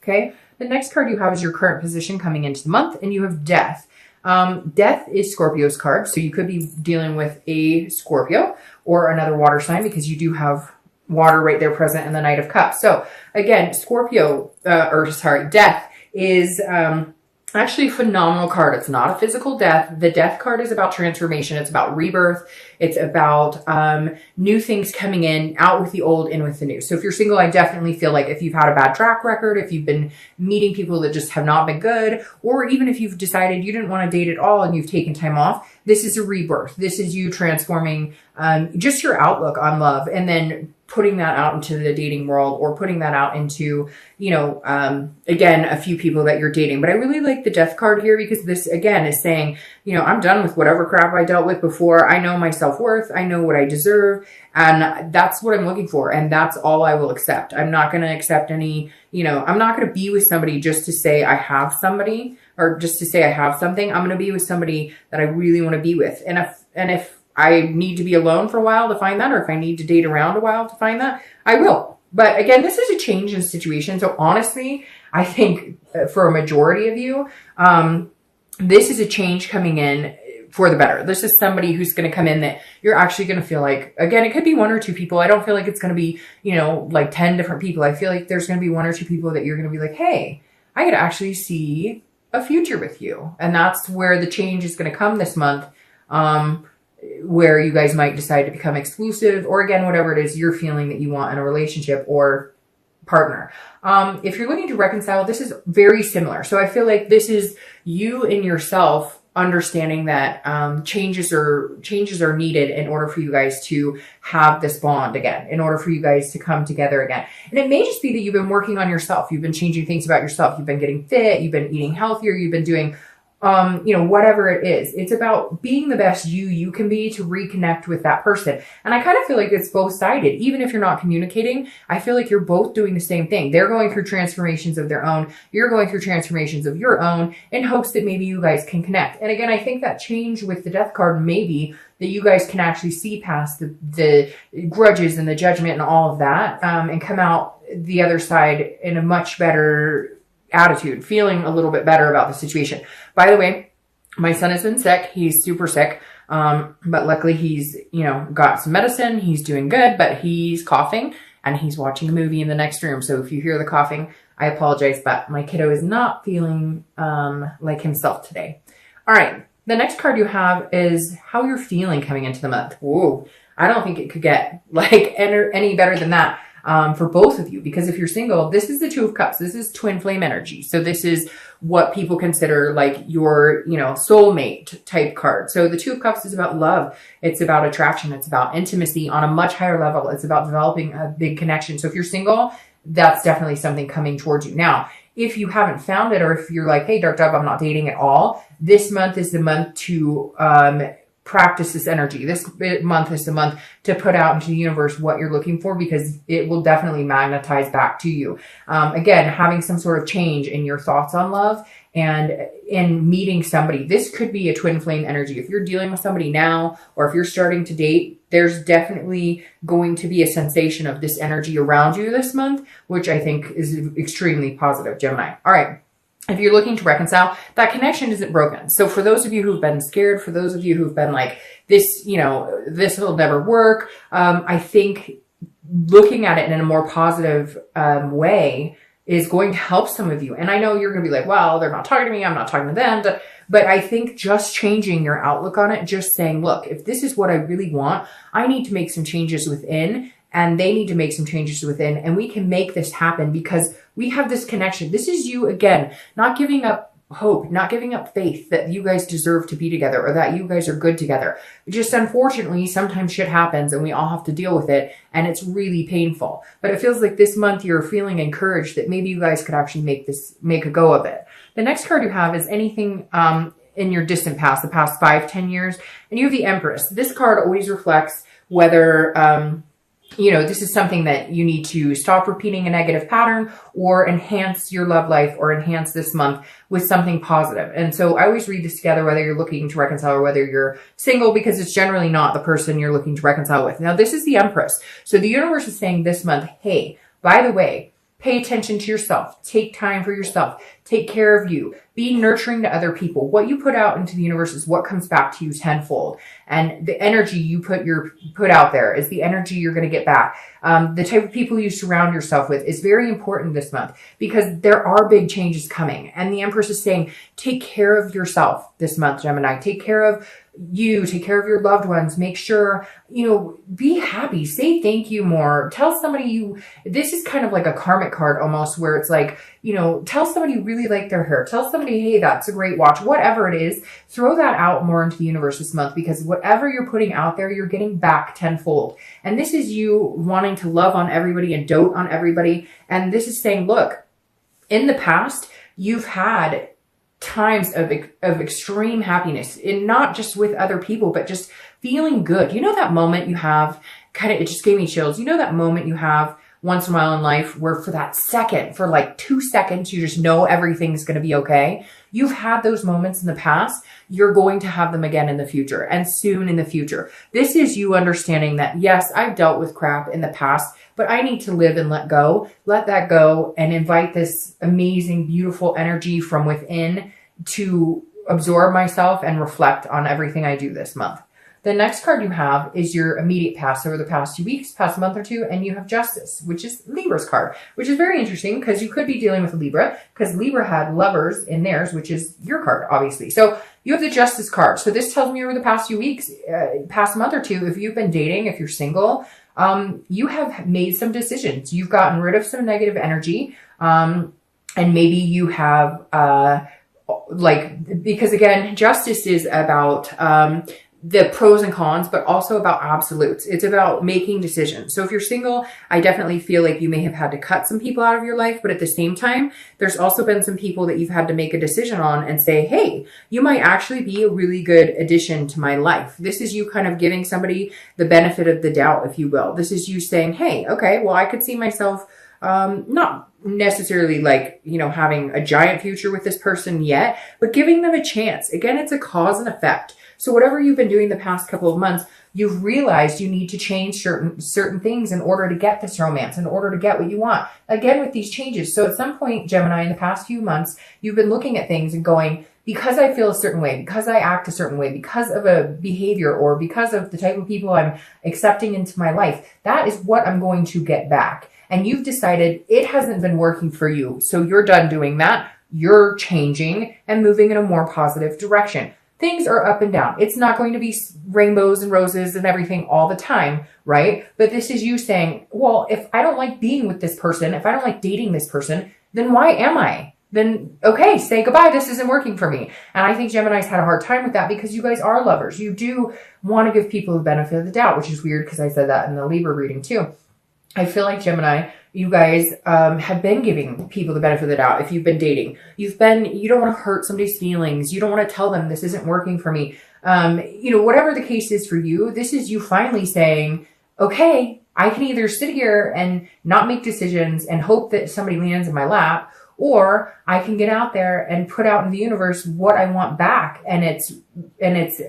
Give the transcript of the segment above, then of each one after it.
Okay. The next card you have is your current position coming into the month, and you have Death. Death is Scorpio's card. So you could be dealing with a Scorpio or another water sign, because you do have water right there present in the Knight of Cups. So again, Death is, actually a phenomenal card. It's not a physical death. The Death card is about transformation. It's about rebirth. It's about new things coming in, out with the old, in with the new. So if you're single, I definitely feel like if you've had a bad track record, if you've been meeting people that just have not been good, or even if you've decided you didn't want to date at all and you've taken time off, this is a rebirth. This is you transforming just your outlook on love, and then putting that out into the dating world, or putting that out into, you know, again, a few people that you're dating. But I really like the Death card here, because this, again, is saying, you know, I'm done with whatever crap I dealt with before. I know my self-worth. I know what I deserve. And that's what I'm looking for. And that's all I will accept. I'm not going to accept any, you know, I'm not going to be with somebody just to say I have somebody, or just to say I have something. I'm going to be with somebody that I really want to be with. And if I need to be alone for a while to find that, or if I need to date around a while to find that, I will. But again, this is a change in situation. So honestly, I think for a majority of you, this is a change coming in for the better. This is somebody who's going to come in that you're actually going to feel like, again, it could be 1 or 2 people. I don't feel like it's going to be, you know, like 10 different people. I feel like there's going to be 1 or 2 people that you're going to be like, hey, I could actually see a future with you. And that's where the change is going to come this month. Where you guys might decide to become exclusive, or again, whatever it is you're feeling that you want in a relationship or partner. If you're looking to reconcile, this is very similar. So I feel like this is you and yourself understanding that changes are needed in order for you guys to have this bond again, in order for you guys to come together again. And it may just be that you've been working on yourself. You've been changing things about yourself. You've been getting fit. You've been eating healthier. You've been doing you know, whatever it is. It's about being the best you can be to reconnect with that person. And I kind of feel like it's both-sided. Even if you're not communicating, I feel like you're both doing the same thing. They're going through transformations of their own. You're going through transformations of your own, in hopes that maybe you guys can connect. And again, I think that change with the Death card may be that you guys can actually see past the grudges and the judgment and all of that, and come out the other side in a much better attitude, feeling a little bit better about the situation. By the way, my son has been sick. He's super sick. But luckily he's, you know, got some medicine. He's doing good, but he's coughing and he's watching a movie in the next room. So if you hear the coughing, I apologize, but my kiddo is not feeling, like himself today. All right. The next card you have is how you're feeling coming into the month. Whoa. I don't think it could get like any better than that. For both of you, because if you're single, this is the Two of Cups. This is twin flame energy. So this is what people consider like your, you know, soulmate type card. So the Two of Cups is about love. It's about attraction. It's about intimacy on a much higher level. It's about developing a big connection. So if you're single, that's definitely something coming towards you. Now, if you haven't found it, or if you're like, hey, Dark Dove, I'm not dating at all, this month is the month to, practice this energy. This month is the month to put out into the universe what you're looking for, because it will definitely magnetize back to you. Again, having some sort of change in your thoughts on love and in meeting somebody. This could be a twin flame energy. If you're dealing with somebody now, or if you're starting to date, there's definitely going to be a sensation of this energy around you this month, which I think is extremely positive, Gemini. All right. If you're looking to reconcile, that connection isn't broken. So for those of you who've been scared, for those of you who've been like, this, you know, this will never work, I think looking at it in a more positive way is going to help some of you. And I know you're going to be like, well, they're not talking to me, I'm not talking to them. But I think just changing your outlook on it, just saying, look, if this is what I really want, I need to make some changes within, and they need to make some changes within, and we can make this happen because we have this connection. This is you, again, not giving up hope, not giving up faith that you guys deserve to be together or that you guys are good together. Just unfortunately, sometimes shit happens and we all have to deal with it, and it's really painful. But it feels like this month you're feeling encouraged that maybe you guys could actually make a go of it. The next card you have is anything in your distant past, the past 5-10 years, and you have the Empress. This card always reflects whether you know, this is something that you need to stop repeating a negative pattern or enhance your love life or enhance this month with something positive. And so I always read this together, whether you're looking to reconcile or whether you're single, because it's generally not the person you're looking to reconcile with. Now, this is the Empress. So the universe is saying this month, hey, by the way, Pay attention to yourself. Take time for yourself. Take care of you. Be nurturing to other people. What you put out into the universe is what comes back to you tenfold. And the energy you put out there is the energy you're going to get back. The type of people you surround yourself with is very important this month because there are big changes coming. And the Empress is saying, take care of yourself this month, Gemini. Take care of you, take care of your loved ones, make sure, be happy, say thank you more, tell somebody this is kind of like a karmic card almost where it's like, tell somebody you really like their hair, tell somebody, hey, that's a great watch, whatever it is, throw that out more into the universe this month because whatever you're putting out there, you're getting back tenfold. And this is you wanting to love on everybody and dote on everybody. And this is saying, look, in the past, you've had times of extreme happiness, and not just with other people, but just feeling good. That moment you have it just gave me chills. That moment you have once in a while in life where for that second, for like 2 seconds, you just know everything's going to be okay. You've had those moments in the past. You're going to have them again in the future and soon in the future. This is you understanding that, yes, I've dealt with crap in the past, but I need to live and let that go and invite this amazing, beautiful energy from within to absorb myself and reflect on everything I do this month. The next card you have is your immediate past over the past 2 weeks, past month or two, and you have Justice, which is Libra's card, which is very interesting because you could be dealing with a Libra because Libra had Lovers in theirs, which is your card, obviously. So you have the Justice card. So this tells me over the past few weeks, past month or two, if you've been dating, if you're single, you have made some decisions. You've gotten rid of some negative energy, and maybe you have, because again, Justice is about, the pros and cons, but also about absolutes. It's about making decisions. So if you're single, I definitely feel like you may have had to cut some people out of your life, but at the same time, there's also been some people that you've had to make a decision on and say, hey, you might actually be a really good addition to my life. This is you kind of giving somebody the benefit of the doubt, if you will. This is you saying, hey, okay, well, I could see myself not necessarily having a giant future with this person yet, but giving them a chance. Again, it's a cause and effect. So whatever you've been doing the past couple of months, you've realized you need to change certain things in order to get this romance, in order to get what you want. Again, with these changes. So at some point, Gemini, in the past few months, you've been looking at things and going, because I feel a certain way, because I act a certain way, because of a behavior, or because of the type of people I'm accepting into my life, that is what I'm going to get back. And you've decided it hasn't been working for you. So you're done doing that. You're changing and moving in a more positive direction. Things are up and down. It's not going to be rainbows and roses and everything all the time, right? But this is you saying, well, if I don't like being with this person, if I don't like dating this person, then why am I? Then, okay, say goodbye. This isn't working for me. And I think Gemini's had a hard time with that because you guys are lovers. You do want to give people the benefit of the doubt, which is weird because I said that in the Libra reading too. I feel like Gemini, you guys have been giving people the benefit of the doubt. If you've been dating, you don't want to hurt somebody's feelings. You don't want to tell them this isn't working for me. Whatever the case is for you, this is you finally saying, okay, I can either sit here and not make decisions and hope that somebody lands in my lap, or I can get out there and put out in the universe what I want back. And it's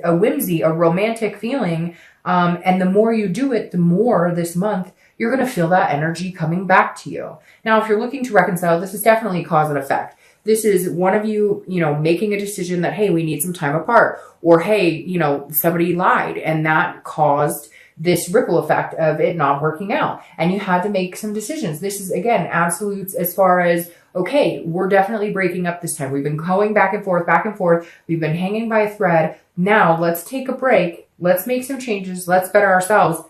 a whimsy, a romantic feeling. And the more you do it, the more this month, you're going to feel that energy coming back to you. Now, if you're looking to reconcile, this is definitely cause and effect. This is one of you, making a decision that, hey, we need some time apart, or hey, somebody lied and that caused this ripple effect of it not working out. And you had to make some decisions. This is, again, absolutes as far as, okay, we're definitely breaking up this time. We've been going back and forth, back and forth. We've been hanging by a thread. Now let's take a break. Let's make some changes. Let's better ourselves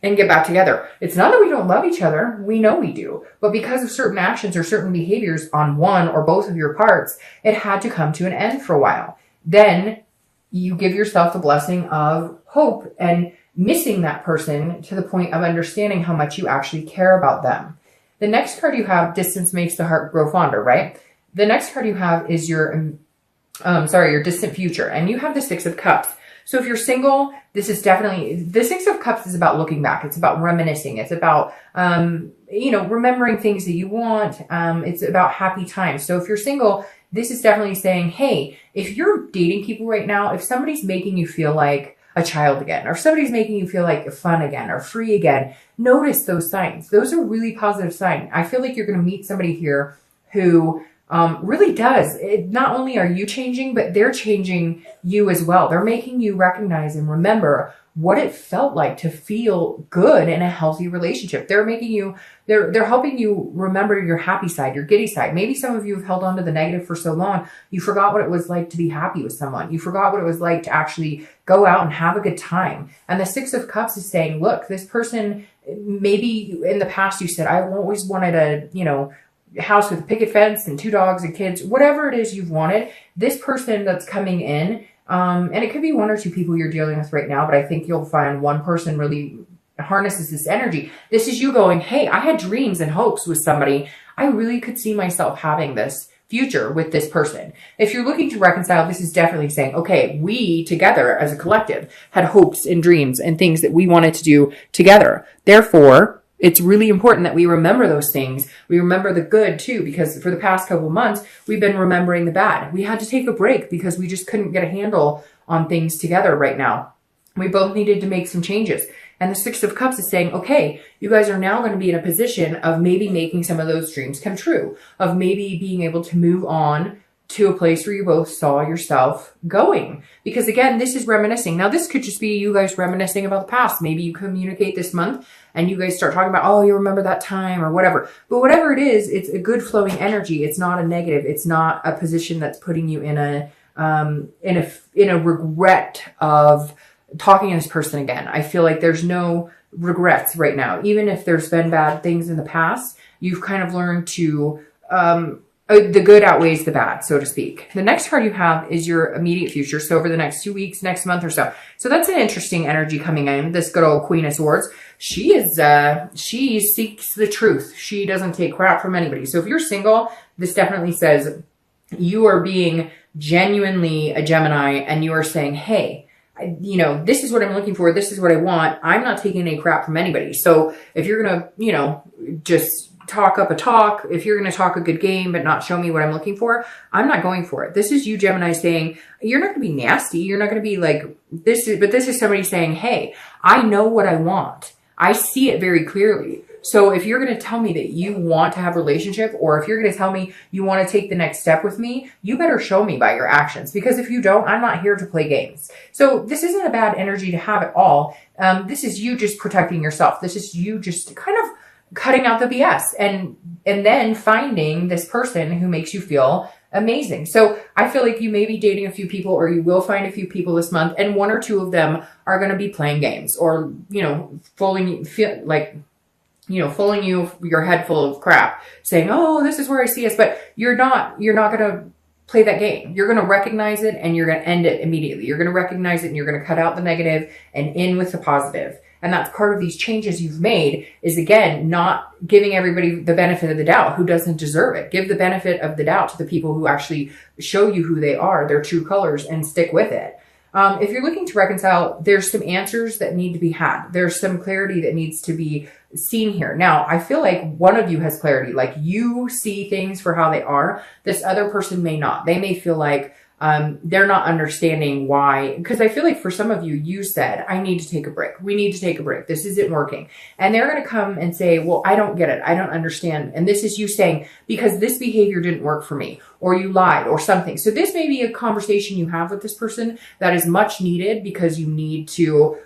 and get back together. It's not that we don't love each other. We know we do. But because of certain actions or certain behaviors on one or both of your parts, it had to come to an end for a while. Then you give yourself the blessing of hope and missing that person to the point of understanding how much you actually care about them. The next card you have, distance makes the heart grow fonder, right? The next card you have is your distant future. And you have the Six of Cups. So if you're single, this is definitely, the Six of Cups is about looking back. It's about reminiscing. It's about, remembering things that you want. It's about happy times. So if you're single, this is definitely saying, hey, if you're dating people right now, if somebody's making you feel like a child again, or if somebody's making you feel like fun again or free again, notice those signs. Those are really positive signs. I feel like you're going to meet somebody here who really does. Not only are you changing, but they're changing you as well. They're making you recognize and remember what it felt like to feel good in a healthy relationship. They're making you, they're helping you remember your happy side, your giddy side. Maybe some of you have held on to the negative for so long, you forgot what it was like to be happy with someone. You forgot what it was like to actually go out and have a good time. And the Six of Cups is saying, look, this person, maybe in the past you said, I always wanted a, house with a picket fence and 2 dogs and kids, whatever it is you've wanted. This person that's coming in, and it could be 1 or 2 people you're dealing with right now, but I think you'll find one person really harnesses this energy. This is you going, hey, I had dreams and hopes with somebody. I really could see myself having this future with this person. If you're looking to reconcile, this is definitely saying, okay, we together as a collective had hopes and dreams and things that we wanted to do together. Therefore, it's really important that we remember those things. We remember the good too, because for the past couple of months, we've been remembering the bad. We had to take a break because we just couldn't get a handle on things together right now. We both needed to make some changes. And the Six of Cups is saying, okay, you guys are now going to be in a position of maybe making some of those dreams come true, of maybe being able to move on to a place where you both saw yourself going. Because again, this is reminiscing. Now, this could just be you guys reminiscing about the past. Maybe you communicate this month and you guys start talking about, oh, you remember that time or whatever. But whatever it is, it's a good flowing energy. It's not a negative. It's not a position that's putting you in a regret of talking to this person again. I feel like there's no regrets right now. Even if there's been bad things in the past, you've kind of learned to, the good outweighs the bad, so to speak. The next card you have is your immediate future. So over the next 2 weeks, next month or so. So that's an interesting energy coming in. This good old Queen of Swords. She seeks the truth. She doesn't take crap from anybody. So if you're single, this definitely says you are being genuinely a Gemini and you are saying, hey, this is what I'm looking for. This is what I want. I'm not taking any crap from anybody. So if you're going to, just talk up a talk, if you're going to talk a good game, but not show me what I'm looking for, I'm not going for it. This is you, Gemini, saying, you're not going to be nasty. You're not going to be like this, but this is somebody saying, hey, I know what I want. I see it very clearly. So if you're going to tell me that you want to have a relationship, or if you're going to tell me you want to take the next step with me, you better show me by your actions, because if you don't, I'm not here to play games. So this isn't a bad energy to have at all. This is you just protecting yourself. This is you just kind of cutting out the BS and then finding this person who makes you feel amazing. So I feel like you may be dating a few people, or you will find a few people this month, and 1 or 2 of them are going to be playing games or, fooling you, your head full of crap, saying, oh, this is where I see us. But you're not going to play that game. You're going to recognize it and you're going to end it immediately. You're going to recognize it and you're going to cut out the negative and in with the positive. And that's part of these changes you've made is, again, not giving everybody the benefit of the doubt who doesn't deserve it. Give the benefit of the doubt to the people who actually show you who they are, their true colors, and stick with it. If you're looking to reconcile, there's some answers that need to be had. There's some clarity that needs to be seen here. Now, I feel like one of you has clarity, like you see things for how they are. This other person may not. They may feel like they're not understanding why, because I feel like for some of you, you said, I need to take a break. We need to take a break. This isn't working. And they're going to come and say, well, I don't get it. I don't understand. And this is you saying, because this behavior didn't work for me, or you lied or something. So this may be a conversation you have with this person that is much needed, because you need to,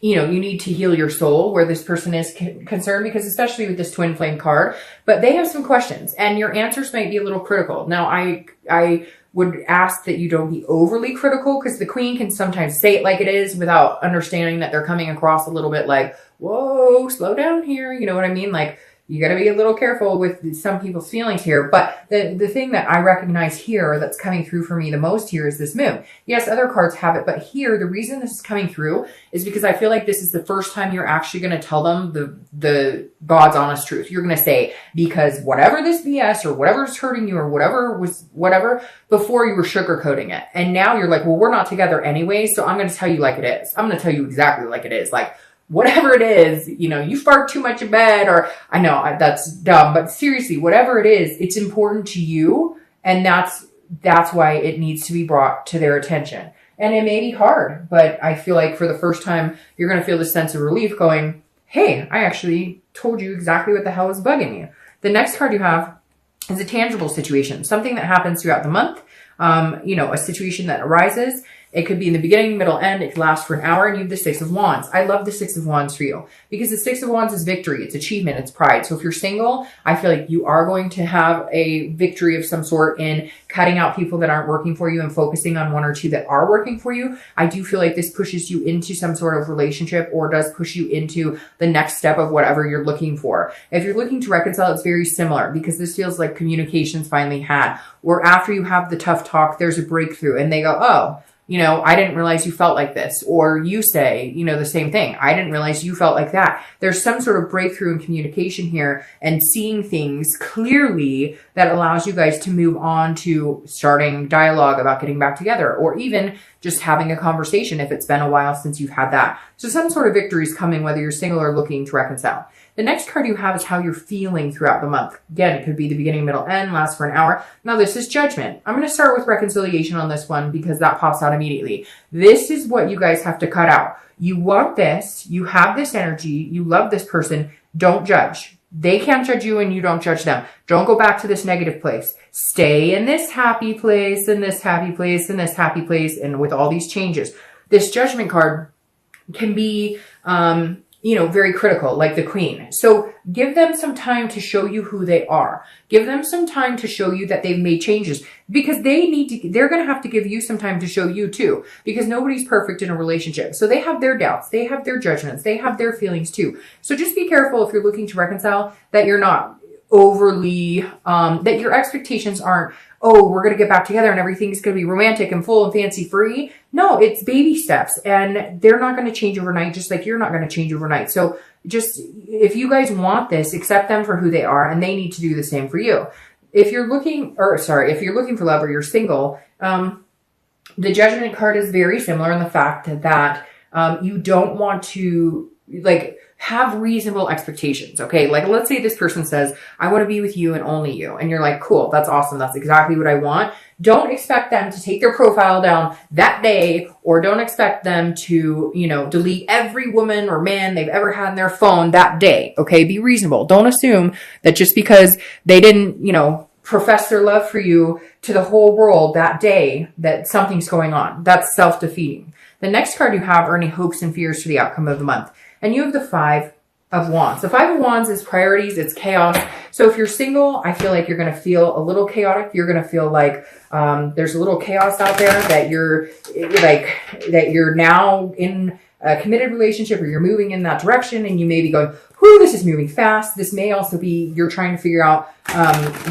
you need to heal your soul where this person is concerned, because especially with this twin flame card, but they have some questions and your answers might be a little critical. Now, I would ask that you don't be overly critical, because the queen can sometimes say it like it is without understanding that they're coming across a little bit like, whoa, slow down here. You know what I mean? Like, you got to be a little careful with some people's feelings here. But the thing that I recognize here that's coming through for me the most here is this moon. Yes, other cards have it, but here, the reason this is coming through is because I feel like this is the first time you're actually going to tell them the God's honest truth. You're going to say, because whatever this BS or whatever's hurting you or whatever, before you were sugarcoating it. And now you're like, well, we're not together anyway, so I'm going to tell you like it is. I'm going to tell you exactly like it is. Like, whatever it is, you fart too much in bed, or I know that's dumb, but seriously, whatever it is, it's important to you. And that's why it needs to be brought to their attention. And it may be hard, but I feel like for the first time, you're going to feel this sense of relief going, hey, I actually told you exactly what the hell is bugging you. The next card you have is a tangible situation, something that happens throughout the month, a situation that arises. It could be in the beginning, middle, end. It could last for an hour, and you have the Six of Wands. I love the Six of Wands for you because the Six of Wands is victory. It's achievement. It's pride. So if you're single, I feel like you are going to have a victory of some sort in cutting out people that aren't working for you and focusing on one or two that are working for you. I do feel like this pushes you into some sort of relationship or does push you into the next step of whatever you're looking for. If you're looking to reconcile, it's very similar because this feels like communication's finally had, or after you have the tough talk, there's a breakthrough and they go, oh, I didn't realize you felt like this. Or you say, the same thing. I didn't realize you felt like that. There's some sort of breakthrough in communication here and seeing things clearly that allows you guys to move on to starting dialogue about getting back together, or even just having a conversation if it's been a while since you've had that. So some sort of victory is coming whether you're single or looking to reconcile. The next card you have is how you're feeling throughout the month. Again, it could be the beginning, middle, end, last for an hour. Now this is judgment. I'm going to start with reconciliation on this one because that pops out immediately. This is what you guys have to cut out. You want this. You have this energy. You love this person. Don't judge. They can't judge you and you don't judge them. Don't go back to this negative place. Stay in this happy place and this happy place and this happy place. And with all these changes, this judgment card can be, very critical, like the Queen. So give them some time to show you who they are. Give them some time to show you that they've made changes because they're going to have to give you some time to show you too, because nobody's perfect in a relationship. So they have their doubts. They have their judgments. They have their feelings too. So just be careful if you're looking to reconcile that you're not overly, that your expectations aren't, oh, we're going to get back together and everything's going to be romantic and full and fancy free. No, it's baby steps and they're not going to change overnight, just like you're not going to change overnight. So just, if you guys want this, accept them for who they are and they need to do the same for you. If you're looking for love or you're single, the judgment card is very similar in the fact that, you don't want to have reasonable expectations. Okay. Like, let's say this person says, I want to be with you and only you. And you're like, cool. That's awesome. That's exactly what I want. Don't expect them to take their profile down that day, or don't expect them to, delete every woman or man they've ever had in their phone that day. Okay. Be reasonable. Don't assume that just because they didn't, profess their love for you to the whole world that day, that something's going on. That's self-defeating. The next card you have are any hopes and fears for the outcome of the month. And you have the Five of Wands. The Five of Wands is priorities. It's chaos. So if you're single, I feel like you're going to feel a little chaotic. You're going to feel like there's a little chaos out there, that you're now in a committed relationship or you're moving in that direction and you may be going, whoo, this is moving fast. This may also be you're trying to figure out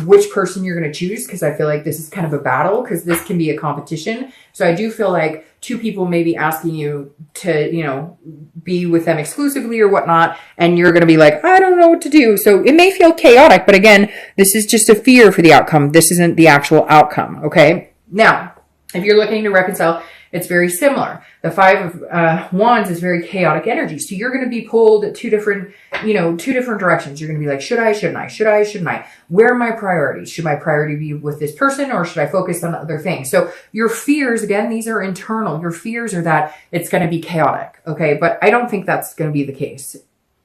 which person you're going to choose, because I feel like this is kind of a battle, because this can be a competition. So I do feel like two people may be asking you to, be with them exclusively or whatnot, and you're going to be like, I don't know what to do. So it may feel chaotic, but again, this is just a fear for the outcome. This isn't the actual outcome. Okay. Now, if you're looking to reconcile, it's very similar. The Five of Wands is very chaotic energy. So you're going to be pulled two different directions. You're going to be like, should I, shouldn't I? Should I, shouldn't I? Where are my priorities? Should my priority be with this person, or should I focus on other things? So your fears, again, these are internal. Your fears are that it's going to be chaotic. Okay. But I don't think that's going to be the case.